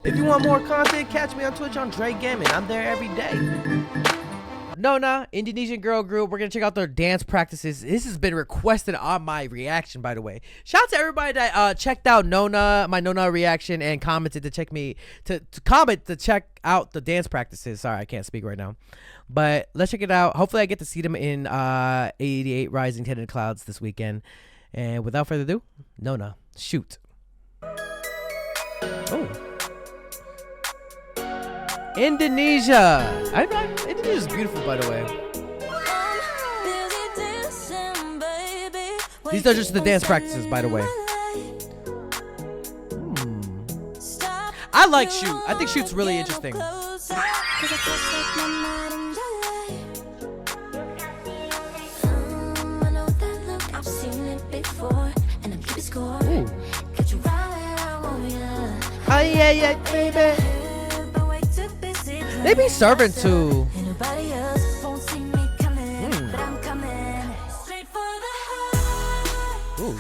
If you want more content, catch me on Twitch on JREAMERS. I'm there every day. Nona, Indonesian girl group. We're going to check out their dance practices. This has been requested on my reaction, by the way. Shout out to everybody that checked out Nona, my Nona reaction, and commented to check me, to comment to check out the dance practices. Sorry, I can't speak right now. But let's check it out. Hopefully I get to see them in 88 Rising Tinted Clouds this weekend. And without further ado, Nona, shoot. Oh. Indonesia. Indonesia is beautiful, by the way. These are just the dance practices, by the way. I like Shoot. I think Shoot's really interesting. Ooh. Oh yeah, yeah, baby. They be serving too. Ooh.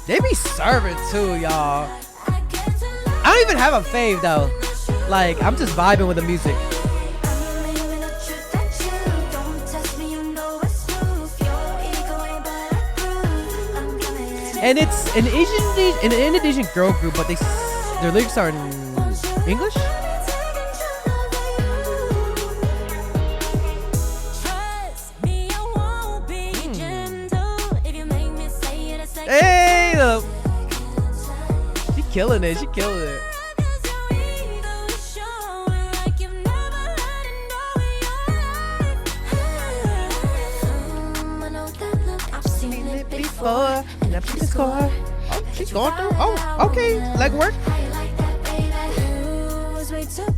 They be serving too, y'all. I don't even have a fave though. Like, I'm just vibing with the music. And it's an Indonesian girl group, but their lyrics are in English. Hey, look. She killing it. She killing it. Before. Oh, she's going through. Oh, okay. Leg work.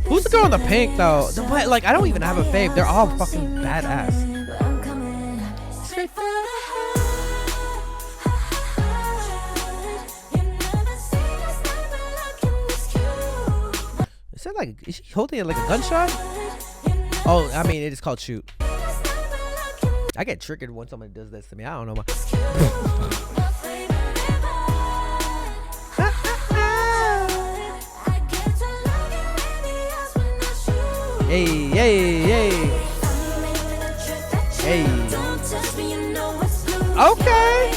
Who's the girl in the pink though? But like, I don't even have a fave. They're all fucking badass. Is that like? Is she holding it like a gunshot? Oh, I mean, it is called Shoot. I get triggered when somebody does this to me. I don't know why. Hey, hey, hey. Hey. Okay.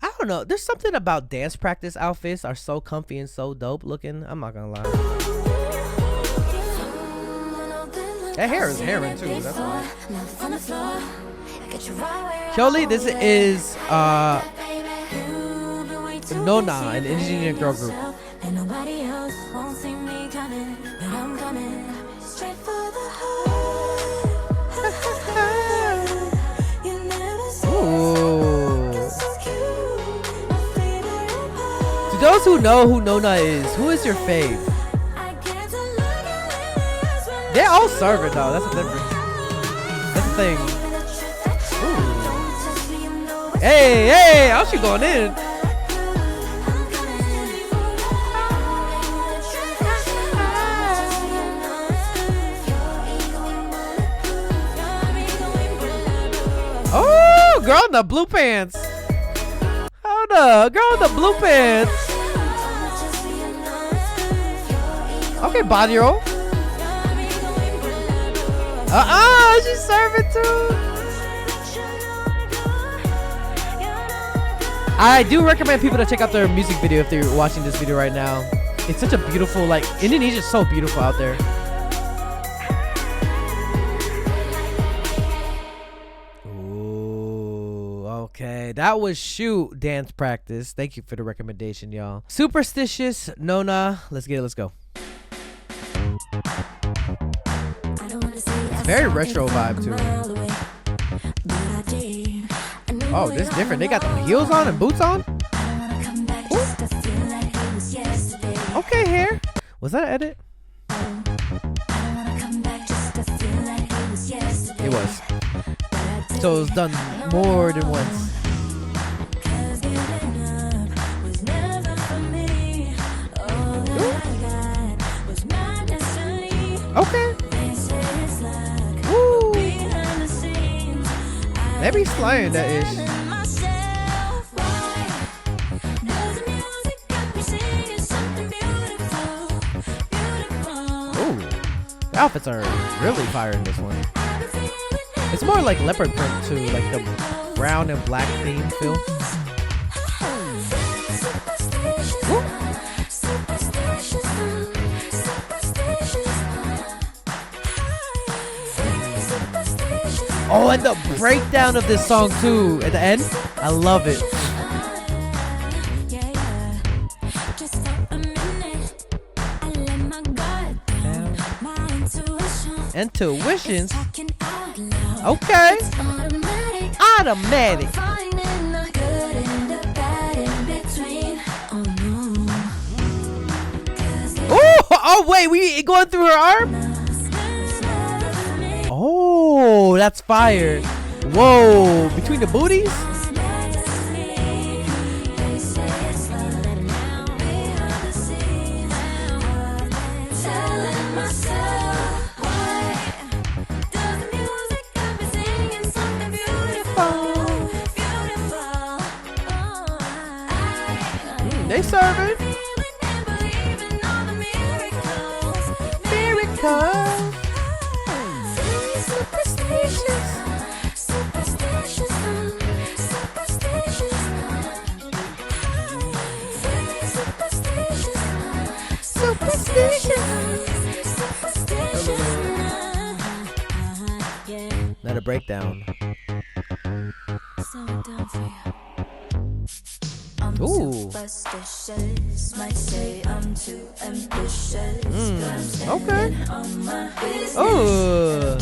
I don't know. There's something about dance practice outfits are so comfy and so dope looking. I'm not gonna lie. That hair is herring too. That's why. Kyoli, this is Nona, an Indonesian girl group. Ooh. To those who know who Nona is, who is your fave? They're all serving though. That's the difference. That's the thing. Hey, hey, how's she going in? Oh, girl in the blue pants. Hold up, girl in the blue pants. Okay, body roll. She's serving too. I do recommend people to check out their music video if they're watching this video right now. It's such a beautiful, like, Indonesia's so beautiful out there. Ooh, okay. That was Shoot dance practice. Thank you for the recommendation, y'all. Superstitious, Nona. Let's get it. Let's go. It's very retro vibe, too. Oh, this is different. They got the heels on and boots on. Ooh. Okay, hair. Was that an edit? It was. So it was done more than once. Okay. Woo. Maybe slaying that ish. Ooh. The outfits are really fire in this one. It's more like leopard print too, like the brown and black theme feel. Oh, and the breakdown of this song too at the end, I love it. Intuitions. Okay. Automatic. Oh wait, we going through her arm? Oh, that's fire. Whoa, between the booties? They serving. Miracles. Superstitious. Not a breakdown. Ooh. Okay. Oh.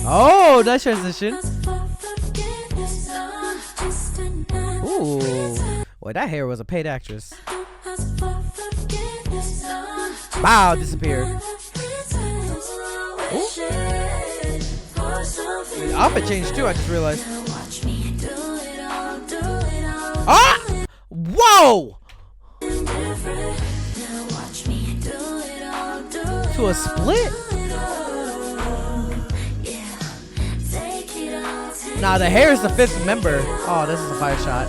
Oh, nice transition. Ooh. Well, that hair was a paid actress. Wow, disappeared. Ooh. The outfit changed too, I just realized. Ah! Whoa! To a split? Nah, the hair is the fifth member. Oh, this is a fire shot.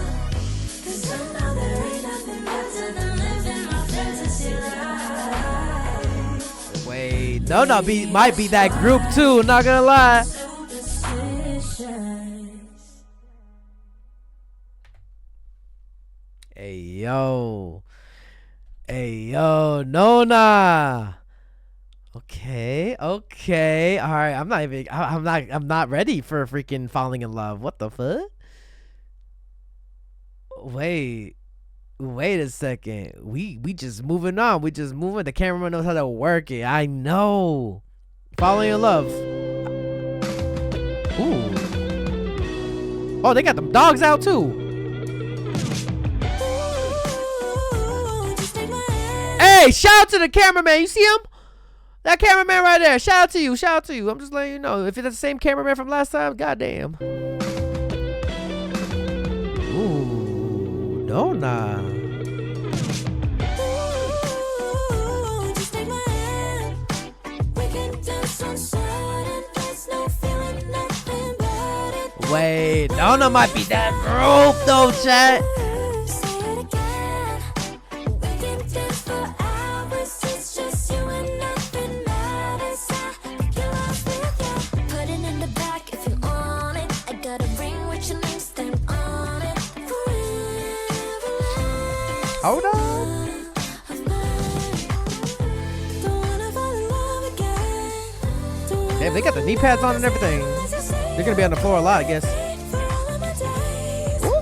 Wait, no, might be that group too, not gonna lie. Hey yo, Nona. Okay. All right, I'm not ready for freaking falling in love. What the fuck? Wait a second. We just moving on. We just moving. The cameraman knows how to work it. I know. Falling in love. Ooh. Oh, they got them dogs out too. Hey, shout out to the cameraman. You see him? That cameraman right there. Shout out to you. I'm just letting you know. If it's the same cameraman from last time, goddamn. Ooh, Nona. Wait, Nona might be that group though, chat. Hold on. Damn, they got the knee pads on and everything. They're gonna be on the floor a lot, I guess. Woo.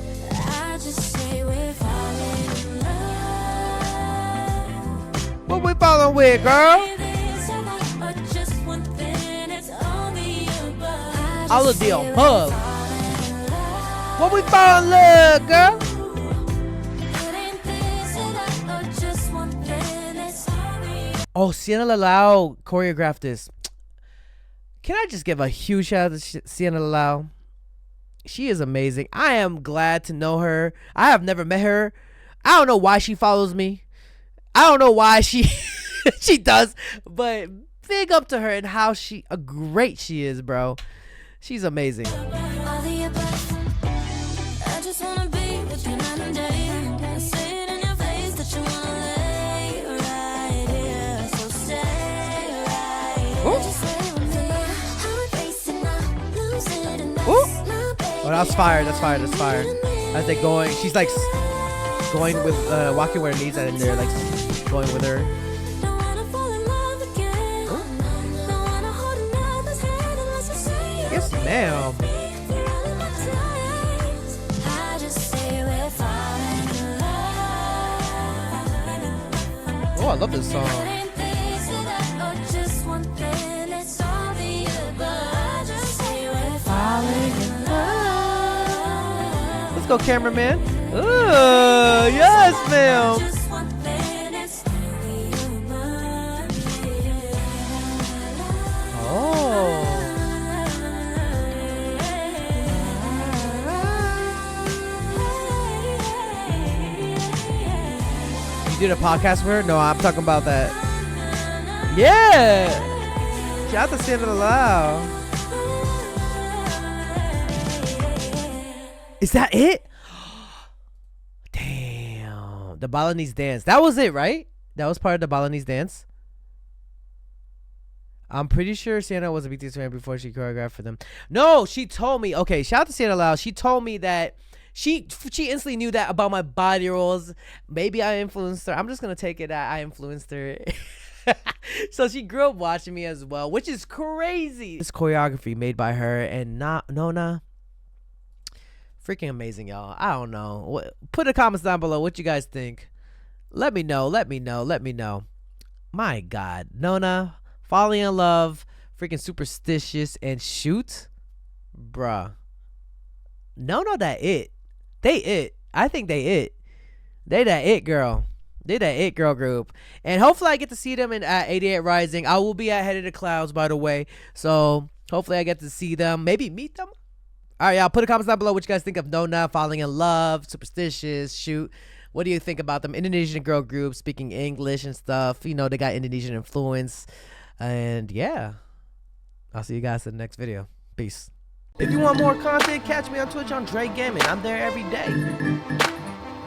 What we falling with, girl? All of the above. What we falling with, girl? Oh, Sienna Lalau choreographed this. Can I just give a huge shout out to Sienna Lalau? She is amazing. I am glad to know her. I have never met her. I don't know why she follows me. I don't know why she She does, but big up to her and how great she is, bro. She's amazing. Oh, that's fire. That's fire. That's fire. As they going, she's like going with walking where her knees and they're like going with her. Yes, ma'am. Oh, I love this song. Let's go, cameraman. Ooh, yes, ma'am. Oh. You did a podcast for her? No, I'm talking about that. Yeah. Shout out to Santa Lau. Is that it? Damn. The Balinese dance. That was it, right? That was part of the Balinese dance. I'm pretty sure Santa was a BTS fan before she choreographed for them. No, she told me. Okay, shout out to Santa Lau. She told me that she instantly knew that about my body rolls. Maybe I influenced her. I'm just going to take it that I influenced her. So she grew up watching me as well, which is crazy. This choreography made by her and Nona. Freaking amazing, y'all. I don't know. Put the comments down below what you guys think. Let me know. Let me know. Let me know. My God. Nona, Falling in Love, freaking Superstitious, and Shoot. Bruh. No, that it. They it. I think they it. They that it girl. They that it girl group. And hopefully I get to see them at 88 Rising. I will be at Head of the Clouds, by the way. So hopefully I get to see them. Maybe meet them. All right, y'all. Put a comments down below what you guys think of Nona, Falling in Love, Superstitious, Shoot. What do you think about them? Indonesian girl group, speaking English and stuff. You know, they got Indonesian influence. And yeah, I'll see you guys in the next video. Peace. If you want more content, catch me on Twitch on JREAMERS. I'm there every day.